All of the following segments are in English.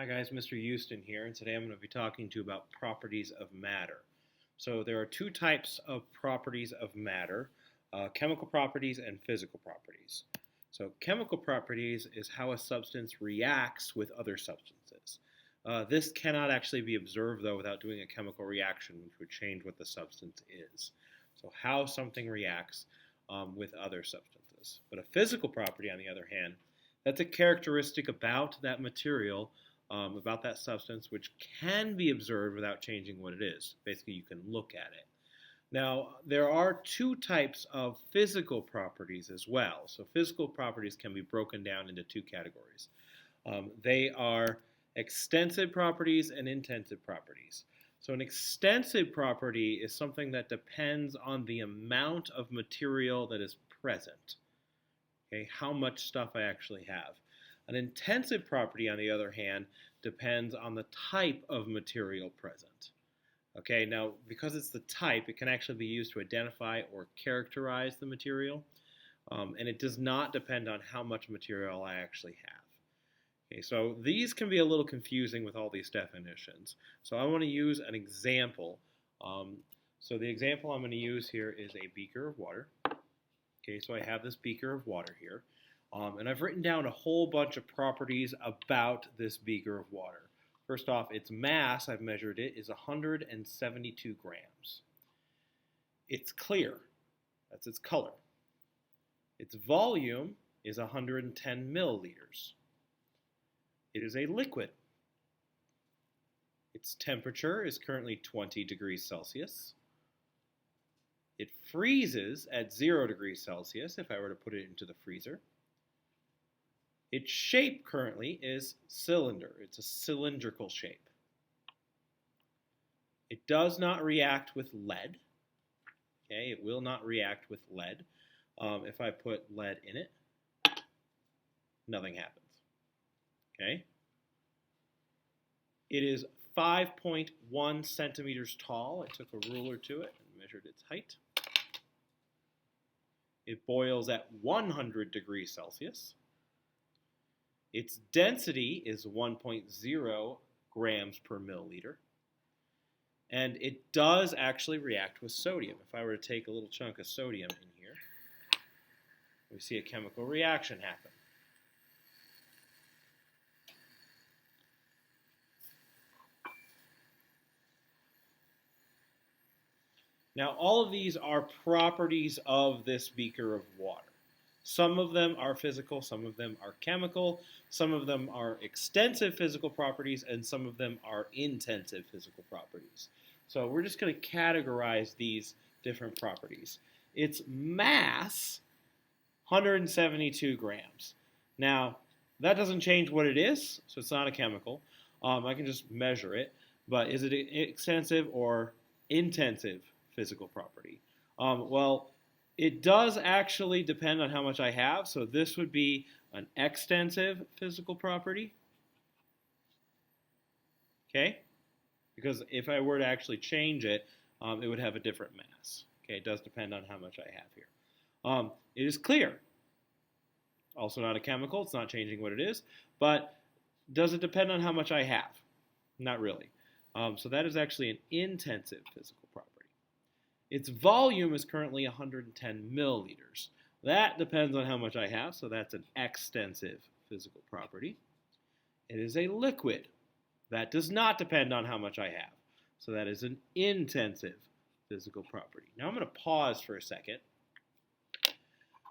Hi guys, Mr. Yusten here, and today I'm going to be talking to you about properties of matter. So there are two types of properties of matter, chemical properties and physical properties. So chemical properties is how a substance reacts with other substances. This cannot actually be observed though without doing a chemical reaction, which would change what the substance is. So how something reacts with other substances. But a physical property, on the other hand, that's a characteristic about that material, about that substance, which can be observed without changing what it is. Basically, you can look at it. Now, there are two types of physical properties as well. So physical properties can be broken down into two categories. They are extensive properties and intensive properties. So an extensive property is something that depends on the amount of material that is present. Okay, how much stuff I actually have. An intensive property, on the other hand, depends on the type of material present. Okay, now because it's the type, it can actually be used to identify or characterize the material, and it does not depend on how much material I actually have. Okay, so these can be a little confusing with all these definitions. So I want to use an example. So the example I'm going to use here is a beaker of water. Okay, so I have this beaker of water here. And I've written down a whole bunch of properties about this beaker of water. First off, its mass, I've measured it, is 172 grams. It's clear. That's its color. Its volume is 110 milliliters. It is a liquid. Its temperature is currently 20 degrees Celsius. It freezes at 0 degrees Celsius if I were to put it into the freezer. Its shape currently is cylinder. It's a cylindrical shape. It does not react with lead. Okay, it will not react with lead. If I put lead in it, nothing happens. Okay. It is 5.1 centimeters tall. I took a ruler to it and measured its height. It boils at 100 degrees Celsius. Its density is 1.0 grams per milliliter. And it does actually react with sodium. If I were to take a little chunk of sodium in here, we see a chemical reaction happen. Now, all of these are properties of this beaker of water. Some of them are physical, some of them are chemical, some of them are extensive physical properties, and some of them are intensive physical properties. So we're just going to categorize these different properties. Its mass, 172 grams. Now, that doesn't change what it is, so it's not a chemical. I can just measure it, but is it an extensive or intensive physical property? Well, it does actually depend on how much I have, so this would be an extensive physical property. Okay? Because if I were to actually change it, it would have a different mass. Okay, it does depend on how much I have here. It is clear. Also not a chemical, it's not changing what it is, but does it depend on how much I have? Not really. So that is actually an intensive physical property. Its volume is currently 110 milliliters. That depends on how much I have, so that's an extensive physical property. It is a liquid. That does not depend on how much I have, so that is an intensive physical property. Now I'm going to pause for a second.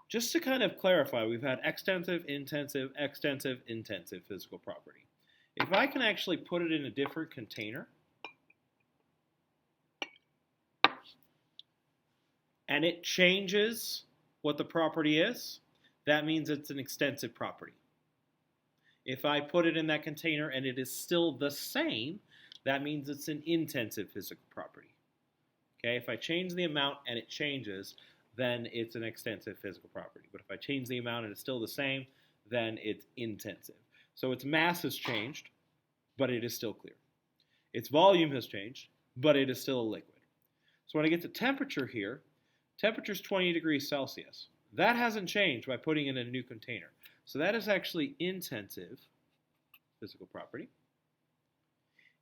Just to kind of clarify, we've had extensive, intensive physical property. If I can actually put it in a different container, and it changes what the property is, that means it's an extensive property. If I put it in that container and it is still the same, that means it's an intensive physical property. Okay, if I change the amount and it changes, then it's an extensive physical property. But if I change the amount and it's still the same, then it's intensive. So its mass has changed, but it is still clear. Its volume has changed, but it is still a liquid. So when I get to temperature here, temperature is 20 degrees Celsius. That hasn't changed by putting it in a new container. So that is actually intensive physical property.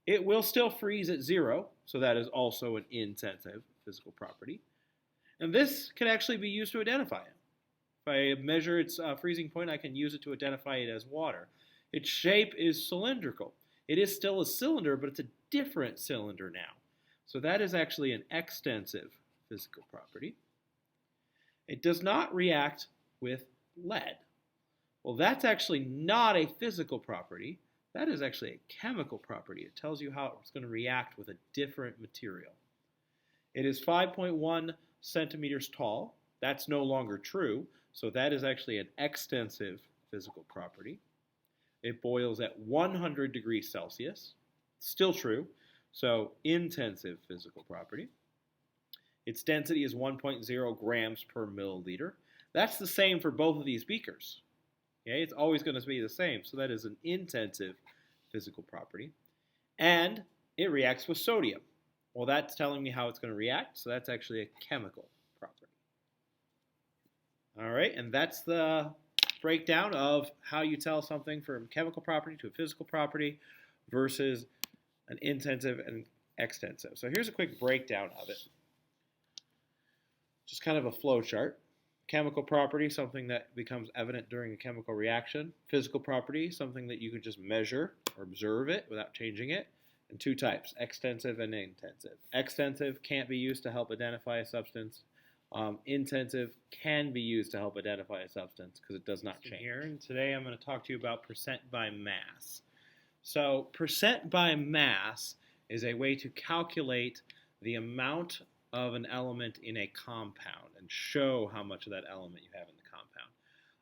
It will still freeze at 0, so that is also an insensitive physical property. And this can actually be used to identify it. If I measure its freezing point, I can use it to identify it as water. Its shape is cylindrical. It is still a cylinder, but it's a different cylinder now. So that is actually an extensive physical property. It does not react with lead. Well, that's actually not a physical property. That is actually a chemical property. It tells you how it's going to react with a different material. It is 5.1 centimeters tall. That's no longer true, so that is actually an extensive physical property. It boils at 100 degrees Celsius. Still true, so intensive physical property. Its density is 1.0 grams per milliliter. That's the same for both of these beakers. Okay, it's always going to be the same, so that is an intensive physical property. And it reacts with sodium. Well, that's telling me how it's going to react, so that's actually a chemical property. All right, and that's the breakdown of how you tell something from a chemical property to a physical property versus an intensive and extensive. So here's a quick breakdown of it. Just kind of a flow chart. Chemical property, something that becomes evident during a chemical reaction. Physical property, something that you can just measure or observe it without changing it. And two types, extensive and intensive. Extensive can't be used to help identify a substance. Intensive can be used to help identify a substance because it does not change. Here, and today I'm going to talk to you about percent by mass. So percent by mass is a way to calculate the amount of an element in a compound and show how much of that element you have in the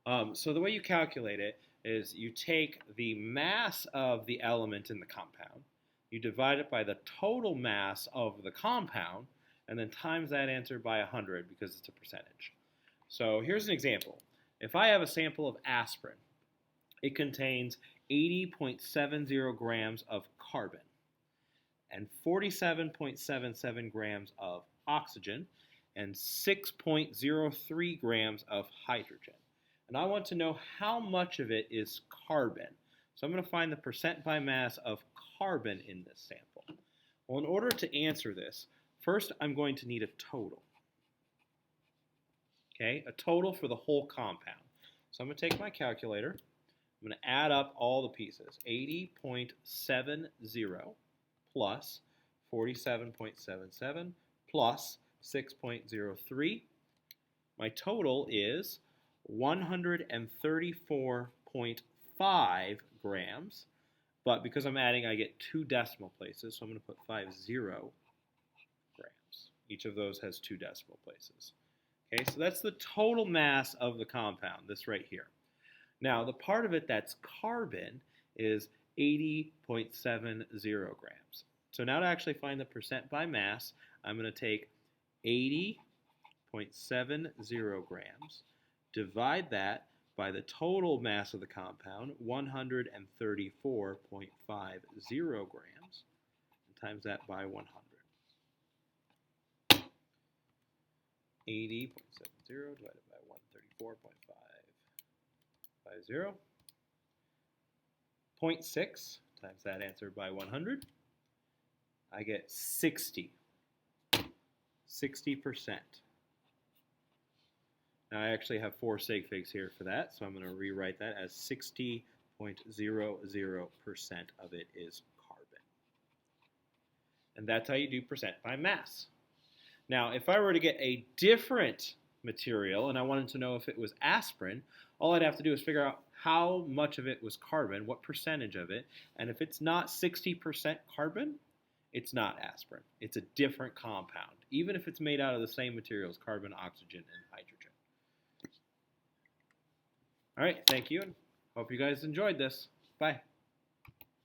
compound. So the way you calculate it is you take the mass of the element in the compound, you divide it by the total mass of the compound, and then times that answer by 100 because it's a percentage. So here's an example. If I have a sample of aspirin, it contains 80.70 grams of carbon and 47.77 grams of oxygen and 6.03 grams of hydrogen. And I want to know how much of it is carbon. So I'm going to find the percent by mass of carbon in this sample. Well, in order to answer this, first I'm going to need a total. Okay, a total for the whole compound. So I'm going to take my calculator. I'm going to add up all the pieces. 80.70 plus 47.77 plus 6.03. My total is 134.5 grams. But because I'm adding, I get 2 decimal places, so I'm going to put 50 grams. Each of those has 2 decimal places. Okay, so that's the total mass of the compound, this right here. Now, the part of it that's carbon is 80.70 grams. So now to actually find the percent by mass, I'm going to take 80.70 grams, divide that by the total mass of the compound, 134.50 grams, and times that by 100. 80.70 divided by 134.550. 0.6 times that answer by 100. I get 60. 60%. Now I actually have 4 sig figs here for that, so I'm going to rewrite that as 60.00% of it is carbon. And that's how you do percent by mass. Now, if I were to get a different material and I wanted to know if it was aspirin, all I'd have to do is figure out how much of it was carbon, what percentage of it, and if it's not 60% carbon, it's not aspirin. It's a different compound, even if it's made out of the same materials, carbon, oxygen, and hydrogen. All right, thank you, and hope you guys enjoyed this. Bye.